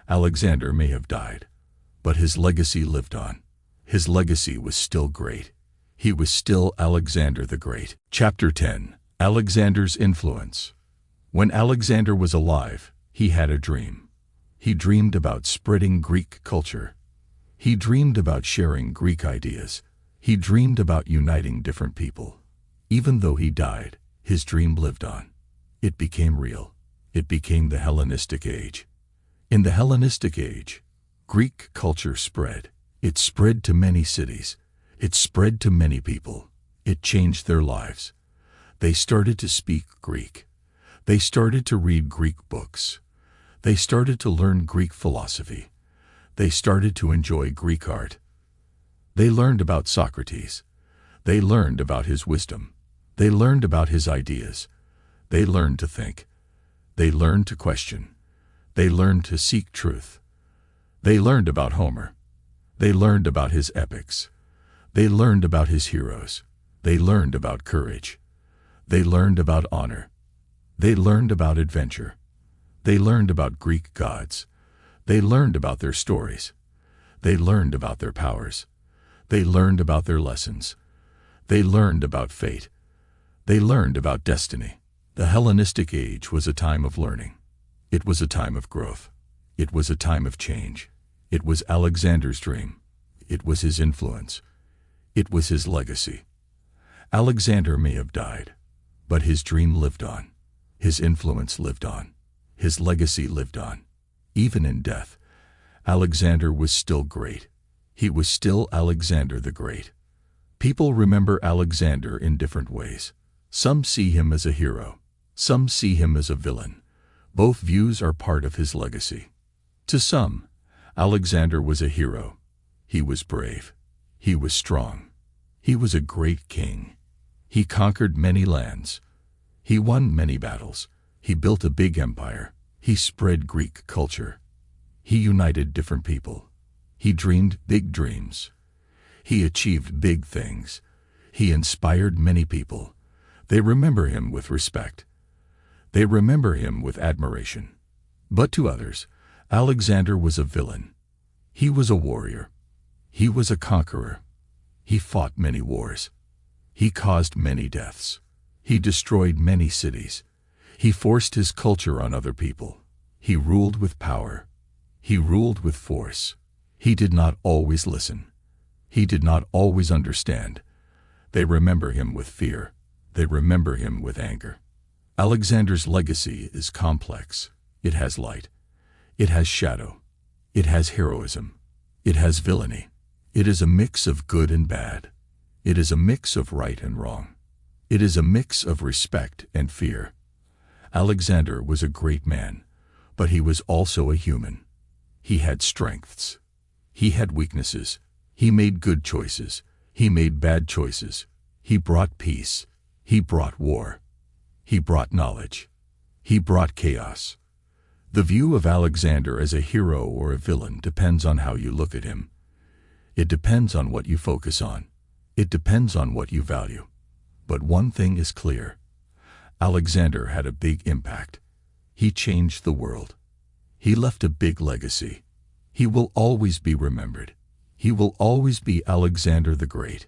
Alexander may have died, but his legacy lived on. His legacy was still great. He was still Alexander the Great. Chapter 10. Alexander's influence. When Alexander was alive, he had a dream. He dreamed about spreading Greek culture. He dreamed about sharing Greek ideas. He dreamed about uniting different people. Even though he died, his dream lived on. It became real. it became the Hellenistic Age. In the Hellenistic Age, Greek culture spread. It spread to many cities. It spread to many people. It changed their lives. They started to speak Greek. They started to read Greek books. They started to learn Greek philosophy. They started to enjoy Greek art. They learned about Socrates. They learned about his wisdom. They learned about his ideas. They learned to think. They learned to question. They learned to seek truth. They learned about Homer. They learned about his epics. They learned about his heroes. They learned about courage. They learned about honor. They learned about adventure. They learned about Greek gods. They learned about their stories. They learned about their powers. They learned about their lessons. They learned about fate. They learned about destiny. The Hellenistic Age was a time of learning. It was a time of growth. It was a time of change. It was Alexander's dream. It was his influence. It was his legacy. Alexander may have died, but his dream lived on. His influence lived on. His legacy lived on. Even in death, Alexander was still great. He was still Alexander the Great. People remember Alexander in different ways. Some see him as a hero. Some see him as a villain. Both views are part of his legacy. To some, Alexander was a hero. He was brave. He was strong. He was a great king. He conquered many lands. He won many battles. He built a big empire. He spread Greek culture. He united different people. He dreamed big dreams. He achieved big things. He inspired many people. They remember him with respect. They remember him with admiration. But to others, Alexander was a villain. He was a warrior. He was a conqueror. He fought many wars. He caused many deaths. He destroyed many cities. He forced his culture on other people. He ruled with power. He ruled with force. He did not always listen. He did not always understand. They remember him with fear. They remember him with anger. Alexander's legacy is complex. It has light. It has shadow. It has heroism. It has villainy. It is a mix of good and bad. It is a mix of right and wrong. It is a mix of respect and fear. Alexander was a great man, but he was also a human. He had strengths. He had weaknesses. He made good choices. He made bad choices. He brought peace. He brought war. He brought knowledge. He brought chaos. The view of Alexander as a hero or a villain depends on how you look at him. It depends on what you focus on. It depends on what you value. But one thing is clear. Alexander had a big impact. He changed the world. He left a big legacy. He will always be remembered. He will always be Alexander the Great.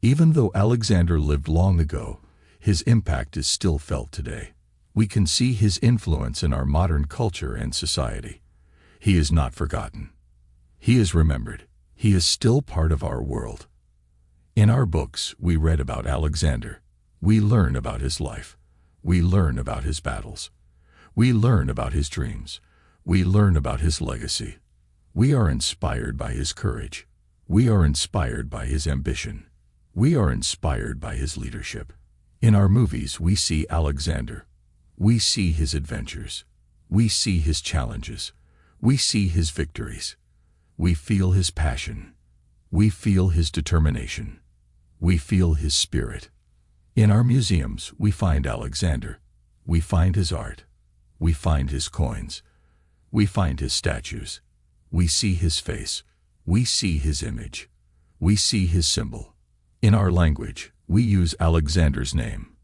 Even though Alexander lived long ago, his impact is still felt today. We can see his influence in our modern culture and society. He is not forgotten. He is remembered. He is still part of our world. In our books, we read about Alexander. We learn about his life. We learn about his battles. We learn about his dreams. We learn about his legacy. We are inspired by his courage. We are inspired by his ambition. We are inspired by his leadership. In our movies, we see Alexander. We see his adventures. We see his challenges. We see his victories. We feel his passion. We feel his determination. We feel his spirit. In our museums, we find Alexander. We find his art. We find his coins. We find his statues. We see his face. We see his image. We see his symbol. In our language, we use Alexander's name.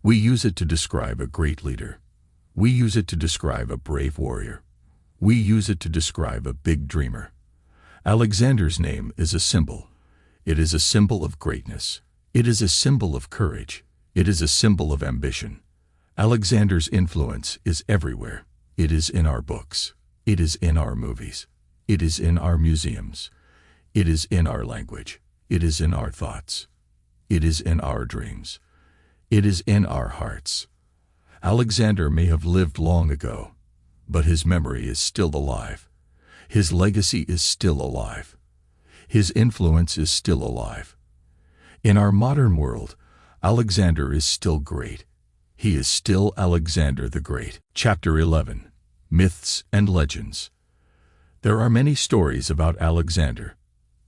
We use it to describe a great leader. We use it to describe a brave warrior. We use it to describe a big dreamer. Alexander's name is a symbol. It is a symbol of greatness. It is a symbol of courage. It is a symbol of ambition. Alexander's influence is everywhere. It is in our books. It is in our movies. It is in our museums. It is in our language. It is in our thoughts. It is in our dreams. It is in our hearts. Alexander may have lived long ago, but his memory is still alive. His legacy is still alive. His influence is still alive. In our modern world, Alexander is still great. He is still Alexander the Great. Chapter 11. Myths and Legends. There are many stories about Alexander.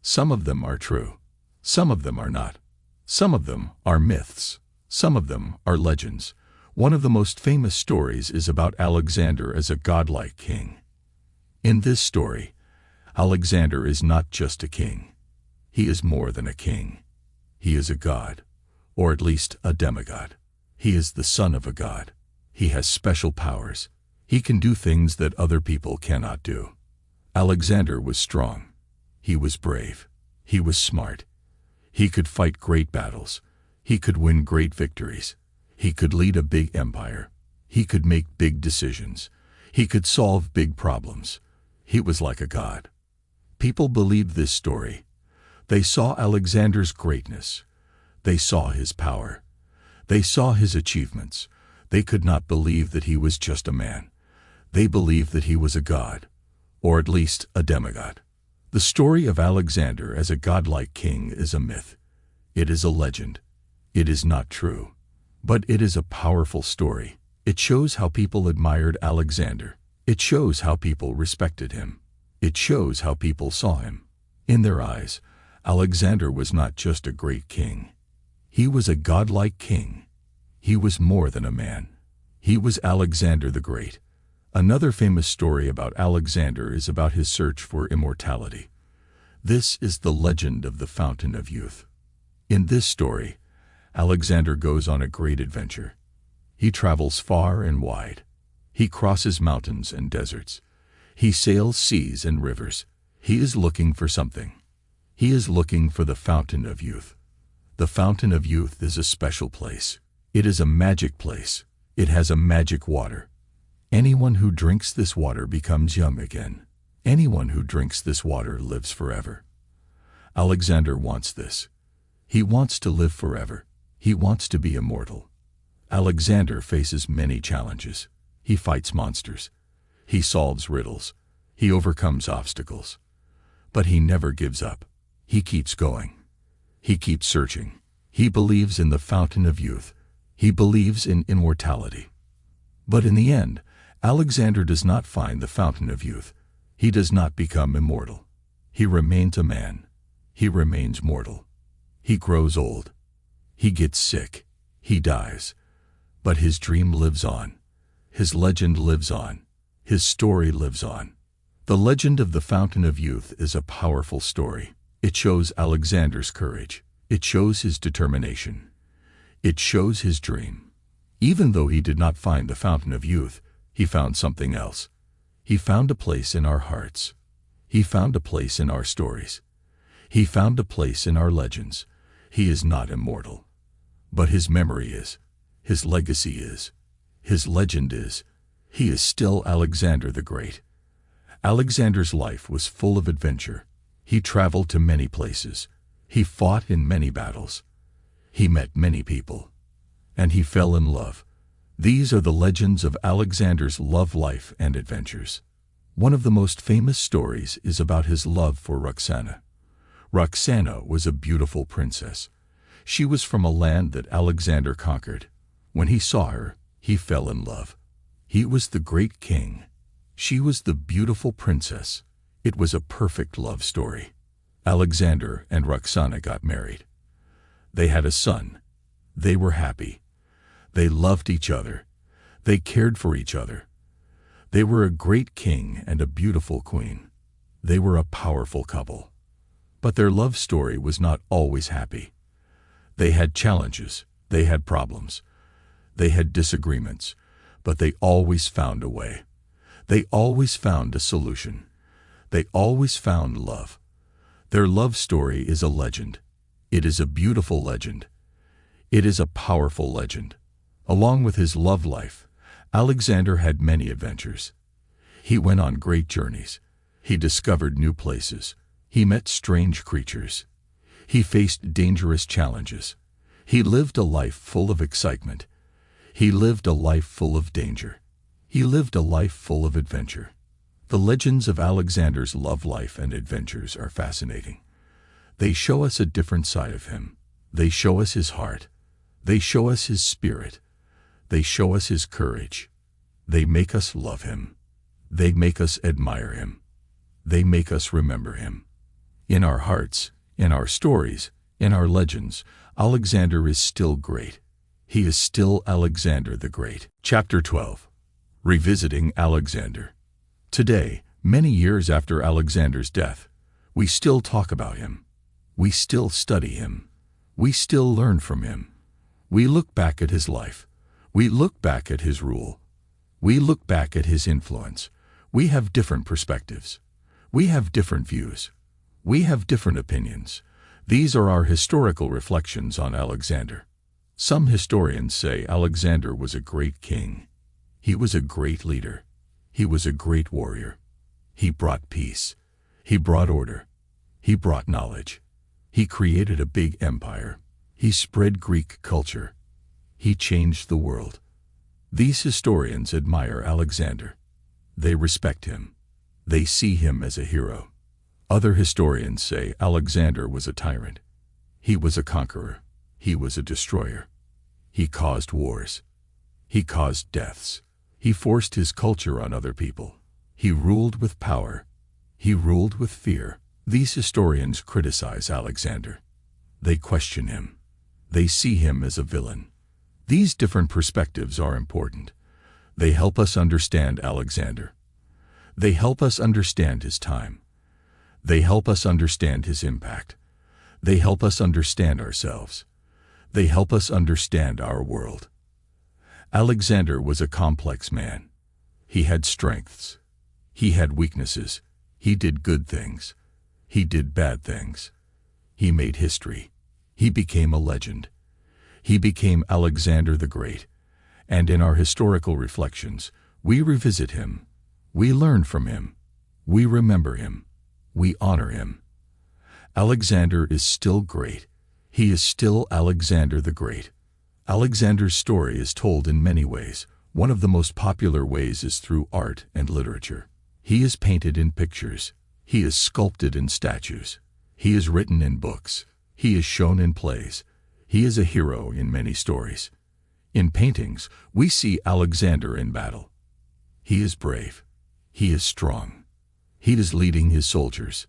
Some of them are true. Some of them are not. Some of them are myths. Some of them are legends. One of the most famous stories is about Alexander as a godlike king. In this story, Alexander is not just a king. He is more than a king. He is a god, or at least a demigod. He is the son of a god. He has special powers. He can do things that other people cannot do. Alexander was strong. He was brave. He was smart. He could fight great battles. He could win great victories. He could lead a big empire. He could make big decisions. He could solve big problems. He was like a god. People believed this story. They saw Alexander's greatness. They saw his power. They saw his achievements. They could not believe that he was just a man. They believed that he was a god, or at least a demigod. The story of Alexander as a godlike king is a myth. It is a legend. It is not true. But it is a powerful story. It shows how people admired Alexander. It shows how people respected him. It shows how people saw him. In their eyes, Alexander was not just a great king. He was a godlike king. He was more than a man. He was Alexander the Great. Another famous story about Alexander is about his search for immortality. This is the legend of the Fountain of Youth. In this story, Alexander goes on a great adventure. He travels far and wide. He crosses mountains and deserts. He sails seas and rivers. He is looking for something. He is looking for the Fountain of Youth. The Fountain of Youth is a special place. It is a magic place. It has a magic water. Anyone who drinks this water becomes young again. Anyone who drinks this water lives forever. Alexander wants this. He wants to live forever. He wants to be immortal. Alexander faces many challenges. He fights monsters. He solves riddles. He overcomes obstacles. But he never gives up. He keeps going. He keeps searching. He believes in the Fountain of Youth. He believes in immortality. But in the end, Alexander does not find the Fountain of Youth. He does not become immortal. He remains a man. He remains mortal. He grows old. He gets sick. He dies. But his dream lives on. His legend lives on. His story lives on. The legend of the Fountain of Youth is a powerful story. It shows Alexander's courage. It shows his determination. It shows his dream. Even though he did not find the Fountain of Youth, he found something else. He found a place in our hearts. He found a place in our stories. He found a place in our legends. He is not immortal. But his memory is. His legacy is. His legend is. He is still Alexander the Great. Alexander's life was full of adventure. He traveled to many places. He fought in many battles. He met many people. And he fell in love. These are the legends of Alexander's love life and adventures. One of the most famous stories is about his love for Roxana. Roxana was a beautiful princess. She was from a land that Alexander conquered. When he saw her, he fell in love. He was the great king. She was the beautiful princess. It was a perfect love story. Alexander and Roxana got married. They had a son. They were happy. They loved each other. They cared for each other. They were a great king and a beautiful queen. They were a powerful couple. But their love story was not always happy. They had challenges. They had problems. They had disagreements. But they always found a way. They always found a solution. They always found love. Their love story is a legend. It is a beautiful legend. It is a powerful legend. Along with his love life, Alexander had many adventures. He went on great journeys. He discovered new places. He met strange creatures. He faced dangerous challenges. He lived a life full of excitement. He lived a life full of danger. He lived a life full of adventure. The legends of Alexander's love life and adventures are fascinating. They show us a different side of him. They show us his heart. They show us his spirit. They show us his courage. They make us love him. They make us admire him. They make us remember him. In our hearts, in our stories, in our legends, Alexander is still great. He is still Alexander the Great. Chapter 12. Revisiting Alexander. Today, many years after Alexander's death, we still talk about him. We still study him. We still learn from him. We look back at his life. We look back at his rule. We look back at his influence. We have different perspectives. We have different views. We have different opinions. These are our historical reflections on Alexander. Some historians say Alexander was a great king. He was a great leader. He was a great warrior. He brought peace. He brought order. He brought knowledge. He created a big empire. He spread Greek culture. He changed the world. These historians admire Alexander. They respect him. They see him as a hero. Other historians say Alexander was a tyrant. He was a conqueror. He was a destroyer. He caused wars. He caused deaths. He forced his culture on other people. He ruled with power. He ruled with fear. These historians criticize Alexander. They question him. They see him as a villain. These different perspectives are important. They help us understand Alexander. They help us understand his time. They help us understand his impact. They help us understand ourselves. They help us understand our world. Alexander was a complex man. He had strengths. He had weaknesses. He did good things. He did bad things. He made history. He became a legend. He became Alexander the Great. And in our historical reflections, we revisit him. We learn from him. We remember him. We honor him. Alexander is still great. He is still Alexander the Great. Alexander's story is told in many ways. One of the most popular ways is through art and literature. He is painted in pictures. He is sculpted in statues. He is written in books. He is shown in plays. He is a hero in many stories. In paintings, we see Alexander in battle. He is brave. He is strong. He is leading his soldiers.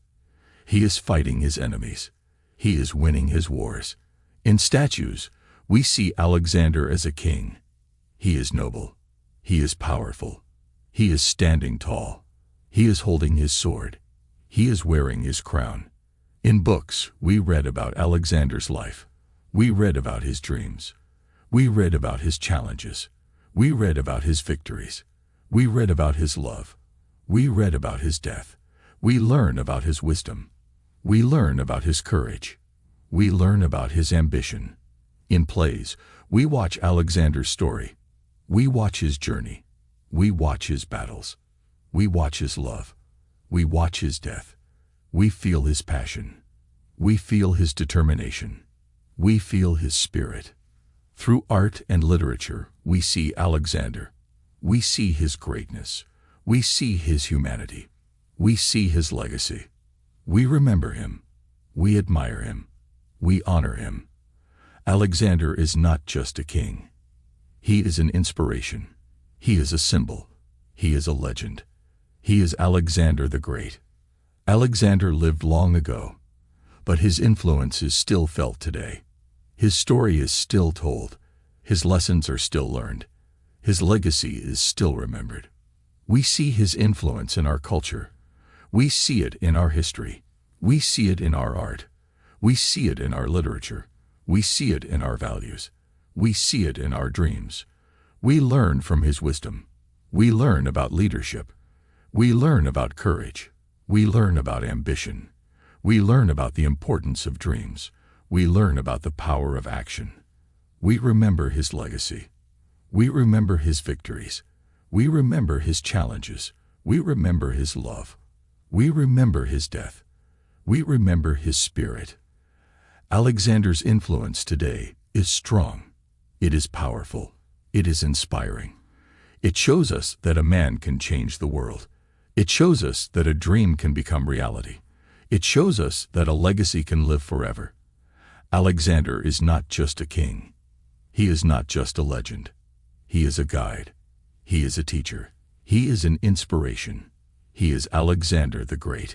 He is fighting his enemies. He is winning his wars. In statues, we see Alexander as a king. He is noble. He is powerful. He is standing tall. He is holding his sword. He is wearing his crown. In books, we read about Alexander's life. We read about his dreams. We read about his challenges. We read about his victories. We read about his love. We read about his death. We learn about his wisdom. We learn about his courage. We learn about his ambition. In plays, we watch Alexander's story. We watch his journey. We watch his battles. We watch his love. We watch his death. We feel his passion. We feel his determination. We feel his spirit. Through art and literature, we see Alexander. We see his greatness. We see his humanity. We see his legacy. We remember him. We admire him. We honor him. Alexander is not just a king. He is an inspiration. He is a symbol. He is a legend. He is Alexander the Great. Alexander lived long ago, but his influence is still felt today. His story is still told. His lessons are still learned. His legacy is still remembered. We see his influence in our culture. We see it in our history. We see it in our art. We see it in our literature. We see it in our values. We see it in our dreams. We learn from his wisdom. We learn about leadership. We learn about courage. We learn about ambition. We learn about the importance of dreams. We learn about the power of action. We remember his legacy. We remember his victories. We remember his challenges. We remember his love. We remember his death. We remember his spirit. Alexander's influence today is strong. It is powerful. It is inspiring. It shows us that a man can change the world. It shows us that a dream can become reality. It shows us that a legacy can live forever. Alexander is not just a king. He is not just a legend. He is a guide. He is a teacher. He is an inspiration. He is Alexander the Great.